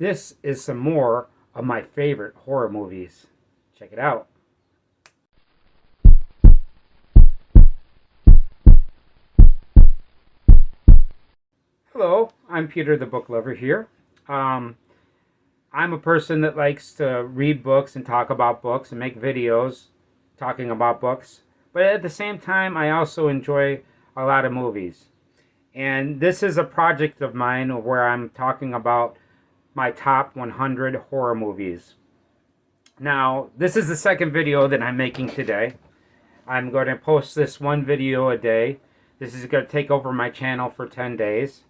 This is some more of my favorite horror movies. Check it out. Hello, I'm Peter the Book Lover here. Um, I'm a person that likes to read books and talk about books and make videos talking about books. But at the same time, I also enjoy a lot of movies. And this is a project of mine where I'm talking about my top 100 horror movies. Now, this is the second video that I'm making today. I'm going to post this one video a day. This is going to take over my channel for 10 days.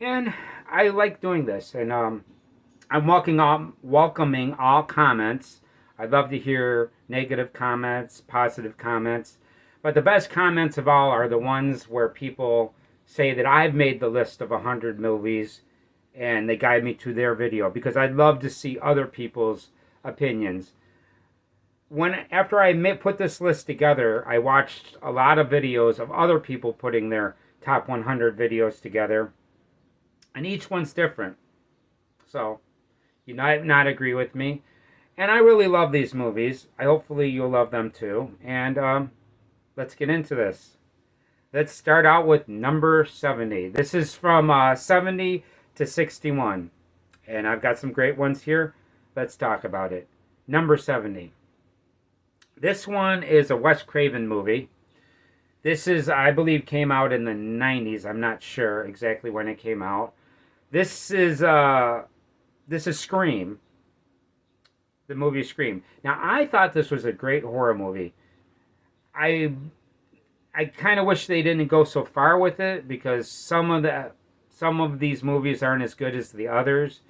And I like doing this. And I'm welcoming all comments. I'd love to hear negative comments, positive comments. But the best comments of all are the ones where people say that I've made the list of 100 movies and they guide me to their video, because I'd love to see other people's opinions. After I put this list together, I watched a lot of videos of other people putting their top 100 videos together, and each one's different. So you might not agree with me, and I really love these movies. Hopefully you'll love them too. And let's get into this. Let's start out with number 70. This is from 70 to 61. And I've got some great ones here. Let's talk about it. Number 70. This one is a Wes Craven movie. This is, I believe, came out in the 90s. I'm not sure exactly when it came out. This is Scream. The movie Scream. Now, I thought this was a great horror movie. I kind of wish they didn't go so far with it, because some of these movies aren't as good as the others.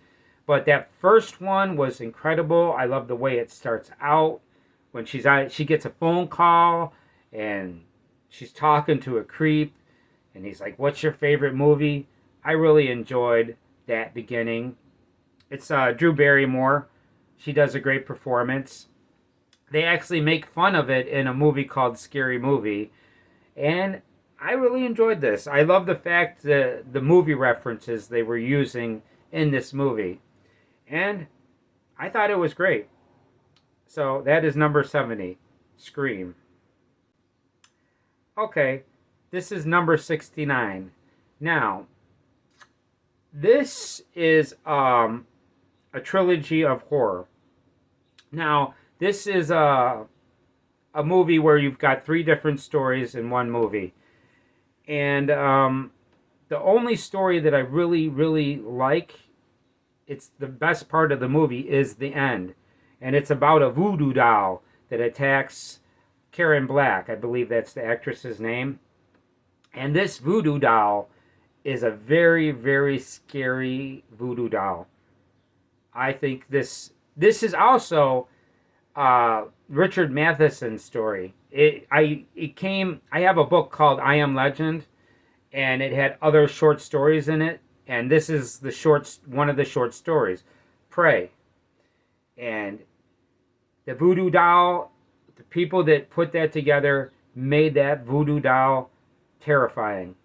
But that first one was incredible. I love the way it starts out when she gets a phone call and she's talking to a creep and he's like, "What's your favorite movie?" I really enjoyed that beginning. It's Drew Barrymore. She does a great performance. They actually make fun of it in a movie called Scary Movie. And I really enjoyed this. I love the fact that the movie references they were using in this movie. And I thought it was great. So that is number 70, Scream. Okay, this is number 69. Now, this is a trilogy of horror. Now, this is a movie where you've got 3 different stories in one movie. And the only story that I really, really like, it's the best part of the movie, is the end. And it's about a voodoo doll that attacks Karen Black. I believe that's the actress's name. And this voodoo doll is a very, very scary voodoo doll. I think this is also Richard Matheson's story. I have a book called I Am Legend, and it had other short stories in it, and this is one of the short stories, Prey. And the voodoo doll, the people that put that together made that voodoo doll terrifying.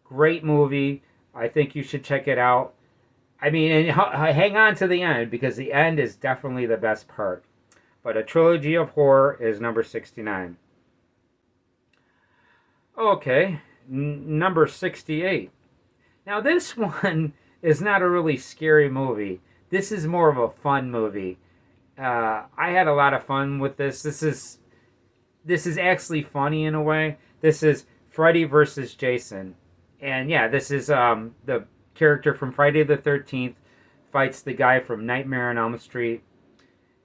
Great movie. I think you should check it out. I mean, and hang on to the end, because the end is definitely the best part. But a trilogy of horror is number 69. Okay, number 68. Now, this one is not a really scary movie. This is more of a fun movie. I had a lot of fun with this. This is actually funny in a way. This is Freddy versus Jason. And yeah, this is the character from Friday the 13th fights the guy from Nightmare on Elm Street.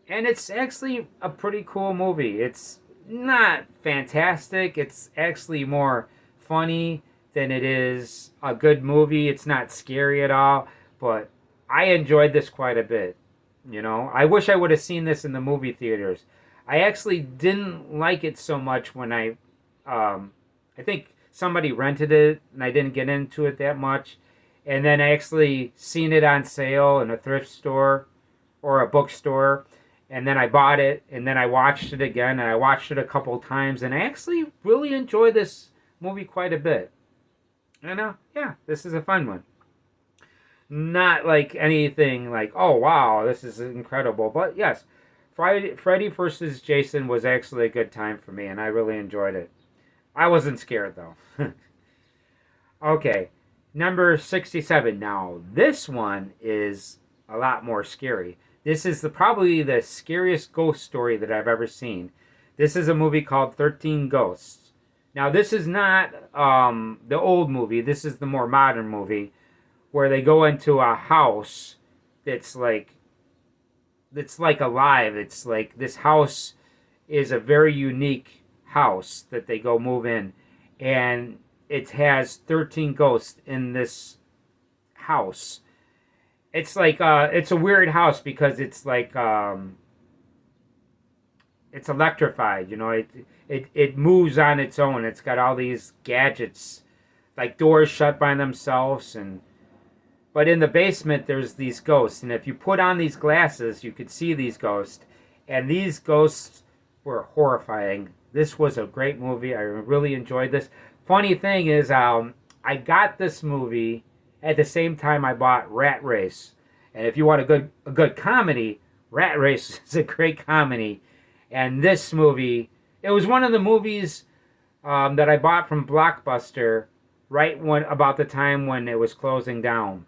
And it's actually a pretty cool movie. It's not fantastic. It's actually more funny than it is a good movie. It's not scary at all. But I enjoyed this quite a bit. You know, I wish I would have seen this in the movie theaters. I actually didn't like it so much when I think somebody rented it and I didn't get into it that much. And then I actually seen it on sale in a thrift store or a bookstore. And then I bought it, and then I watched it again, and I watched it a couple times, and I actually really enjoyed this movie quite a bit. And yeah, this is a fun one. not like anything like, oh wow, this is incredible. But yes, Freddy versus Jason was actually a good time for me, and I really enjoyed it. I wasn't scared though. Okay, number 67. Now, this one is a lot more scary. This is probably the scariest ghost story that I've ever seen. This is a movie called 13 Ghosts. Now, this is not the old movie. This is the more modern movie where they go into a house that's like alive. It's like this house is a very unique house that they go move in, and it has 13 ghosts in this house. It's like it's a weird house because it's like it's electrified. You know, it moves on its own. It's got all these gadgets, like doors shut by themselves, and but in the basement there's these ghosts, and if you put on these glasses, you could see these ghosts, and these ghosts were horrifying. This was a great movie. I really enjoyed this. Funny thing is, I got this movie at the same time I bought Rat Race, and if you want a good comedy, Rat Race is a great comedy, and this movie, it was one of the movies that I bought from Blockbuster right when about the time when it was closing down.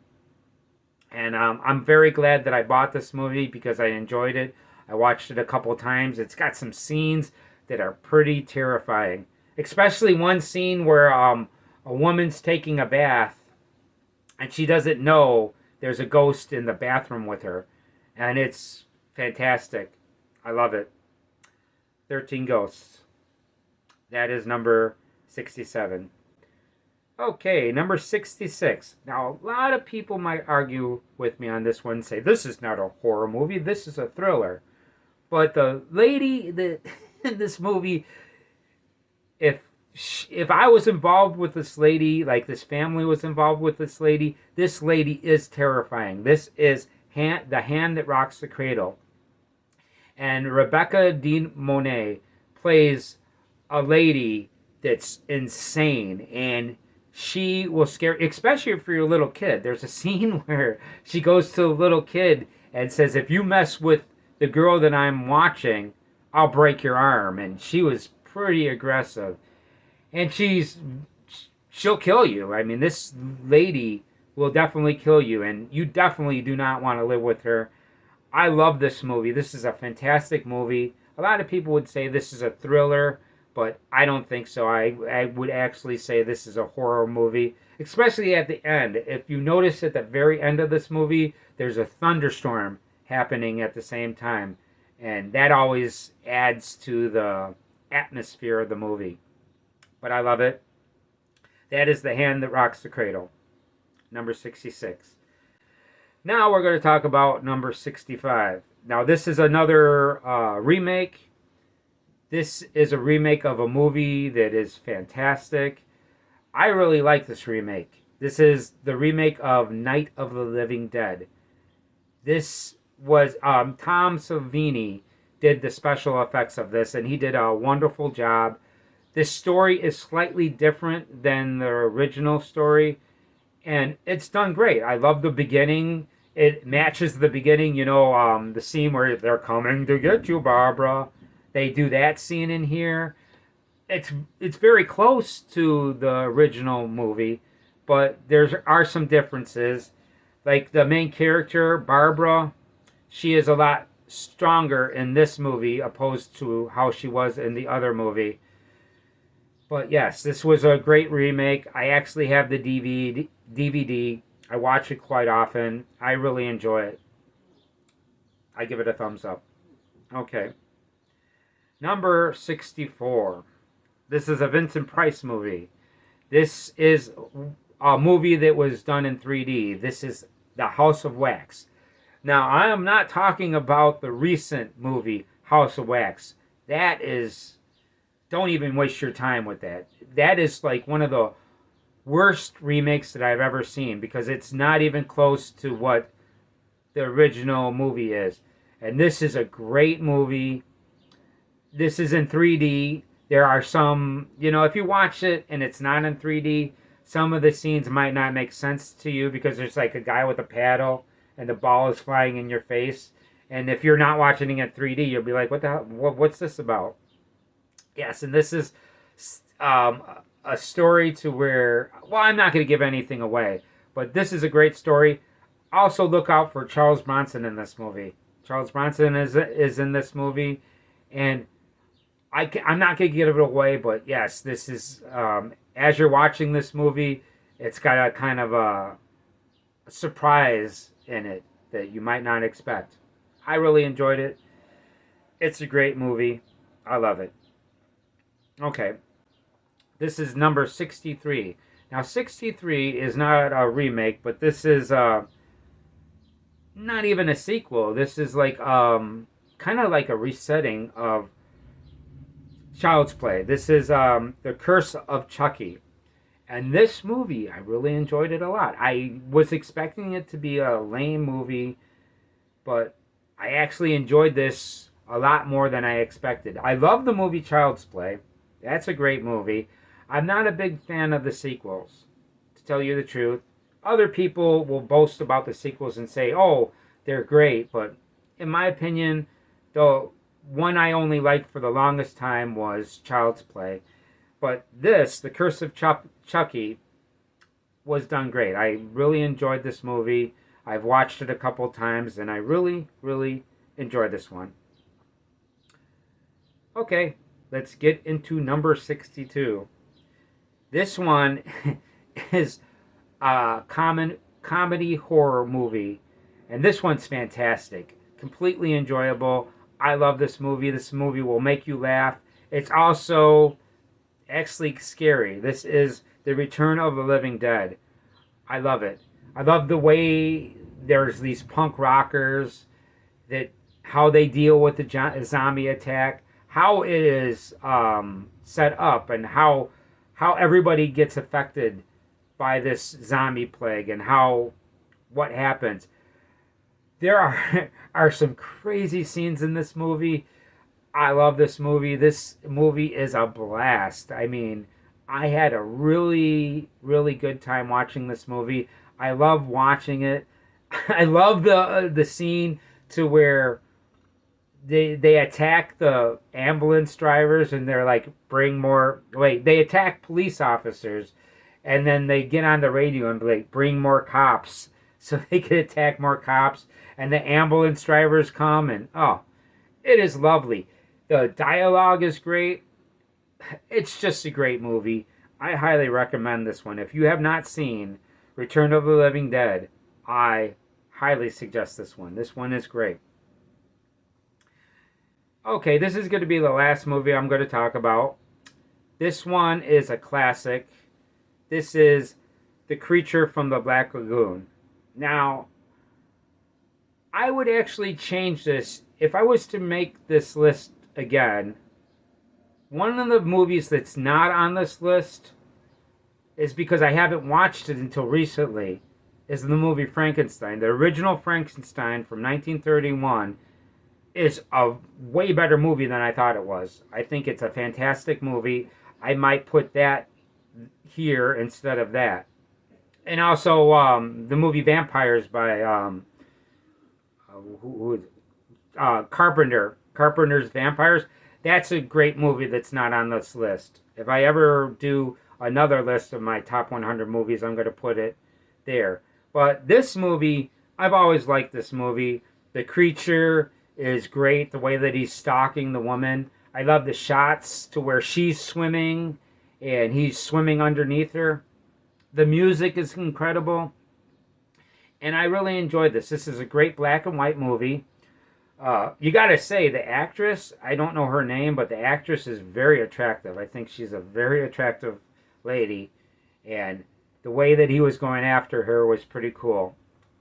And I'm very glad that I bought this movie because I enjoyed it. I watched it a couple times. It's got some scenes that are pretty terrifying. Especially one scene where a woman's taking a bath and she doesn't know there's a ghost in the bathroom with her. And it's fantastic. I love it. 13 Ghosts. That is number 67. Okay, number 66. Now, a lot of people might argue with me on this one and say, this is not a horror movie, this is a thriller. But the lady that in this movie, if I was involved with this lady, like this family was involved with this lady is terrifying. This is The Hand That Rocks the Cradle. And Rebecca De Mornay plays a lady that's insane, and she will scare, especially if you're a little kid. There's a scene where she goes to a little kid and says, if you mess with the girl that I'm watching, I'll break your arm. And she was pretty aggressive. And she'll kill you. I mean, this lady will definitely kill you, and you definitely do not want to live with her. I love this movie. This is a fantastic movie. A lot of people would say this is a thriller, but I don't think so. I would actually say this is a horror movie, especially at the end. If you notice at the very end of this movie, there's a thunderstorm happening at the same time, and that always adds to the atmosphere of the movie. But I love it. That is The Hand That Rocks the Cradle, number 66. Now we're going to talk about number 65. Now this is another remake. This is a remake of a movie that is fantastic. I really like this remake. This is the remake of Night of the Living Dead. This was Tom Savini did the special effects of this, and he did a wonderful job. This story is slightly different than the original story, and it's done great. I love the beginning. It matches the beginning, the scene where they're coming to get you, Barbara. They do that scene in here. It's very close to the original movie, but there are some differences. Like the main character, Barbara, she is a lot stronger in this movie opposed to how she was in the other movie. But yes, this was a great remake. I actually have the DVD. I watch it quite often. I really enjoy it. I give it a thumbs up. Okay. Number 64. This is a Vincent Price movie. This is a movie that was done in 3D. This is The House of Wax. Now, I am not talking about the recent movie, House of Wax. That is... Don't even waste your time with that. That is like one of the worst remakes that I've ever seen, because it's not even close to what the original movie is. And this is a great movie. This is in 3D. There are some, if you watch it and it's not in 3D, some of the scenes might not make sense to you because there's like a guy with a paddle and the ball is flying in your face. And if you're not watching it in 3D, you'll be like, what the hell? What's this about? Yes, and this is um, a story to where, well, I'm not going to give anything away, but this is a great story. Also, look out for Charles Bronson in this movie. Charles Bronson is in this movie, and I'm not going to give it away, but yes, this is, as you're watching this movie, it's got a kind of a surprise in it that you might not expect. I really enjoyed it. It's a great movie. I love it. Okay, this is number 63. Now, 63 is not a remake, but this is not even a sequel. This is like kind of like a resetting of Child's Play. This is The Curse of Chucky. And this movie, I really enjoyed it a lot. I was expecting it to be a lame movie, but I actually enjoyed this a lot more than I expected. I love the movie Child's Play. That's a great movie. I'm not a big fan of the sequels, to tell you the truth. Other people will boast about the sequels and say, oh, they're great. But in my opinion, the one I only liked for the longest time was Child's Play. But this, The Curse of Chucky, was done great. I really enjoyed this movie. I've watched it a couple times, and I really, really enjoyed this one. Okay, let's get into number 62. This one is a comedy horror movie, and this one's fantastic. Completely enjoyable. I love this movie. This movie will make you laugh. It's also actually scary. This is The Return of the Living Dead. I love it. I love the way there's these punk rockers, that how they deal with the zombie attack, how it is set up, and how everybody gets affected by this zombie plague, and what happens. There are some crazy scenes in this movie. I love this movie. This movie is a blast. I mean, I had a really, really good time watching this movie. I love watching it. I love the scene to where they attack the ambulance drivers and they're like, they attack police officers, and then they get on the radio and be like, bring more cops, so they can attack more cops, and the ambulance drivers come, and oh, it is lovely. The dialogue is great. It's just a great movie. I highly recommend this one. If you have not seen Return of the Living Dead, I highly suggest this one. This one is great. Okay, this is going to be the last movie I'm going to talk about. This one is a classic. This is The Creature from the Black Lagoon. Now, I would actually change this. If I was to make this list again, one of the movies that's not on this list is because I haven't watched it until recently, is the movie Frankenstein. The original Frankenstein from 1931 is a way better movie than I thought it was. I think it's a fantastic movie. I might put that here instead of that. And also the movie Vampires by Carpenter. Carpenter's Vampires. That's a great movie that's not on this list. If I ever do another list of my top 100 movies, I'm going to put it there. But this movie, I've always liked this movie. The creature is great. The way that he's stalking the woman. I love the shots to where she's swimming and he's swimming underneath her. The music is incredible. And I really enjoyed this. This is a great black and white movie. You gotta say, the actress, I don't know her name, but the actress is very attractive. I think she's a very attractive lady. And the way that he was going after her was pretty cool.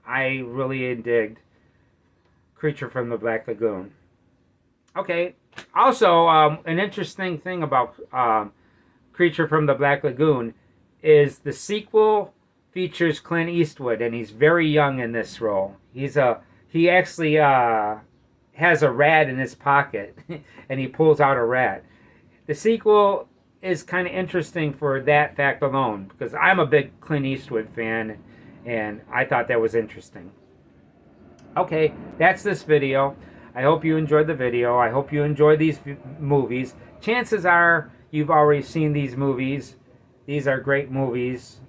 I really digged Creature from the Black Lagoon. Okay, also, an interesting thing about Creature from the Black Lagoon is the sequel features Clint Eastwood, and he's very young in this role. He actually has a rat in his pocket, and he pulls out a rat. The sequel is kind of interesting for that fact alone, because I'm a big Clint Eastwood fan, and I thought that was interesting. Okay, that's this video. I hope you enjoyed the video. I hope you enjoyed these movies. Chances are you've already seen these movies. These are great movies.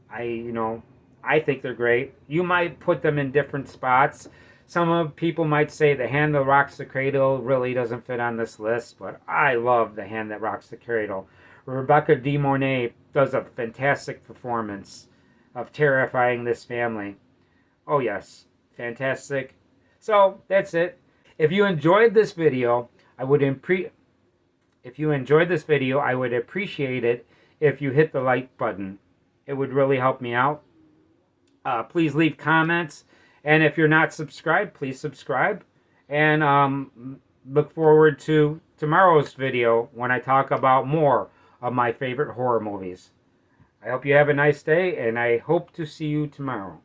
I think they're great. You might put them in different spots. Some people might say The Hand That Rocks the Cradle really doesn't fit on this list, but I love The Hand That Rocks the Cradle. Rebecca De Mornay does a fantastic performance of terrifying this family. Oh yes, fantastic. So that's it. If you enjoyed this video, I would appreciate it if you hit the like button. It would really help me out. Please leave comments. And if you're not subscribed, please subscribe. And look forward to tomorrow's video when I talk about more of my favorite horror movies. I hope you have a nice day, and I hope to see you tomorrow.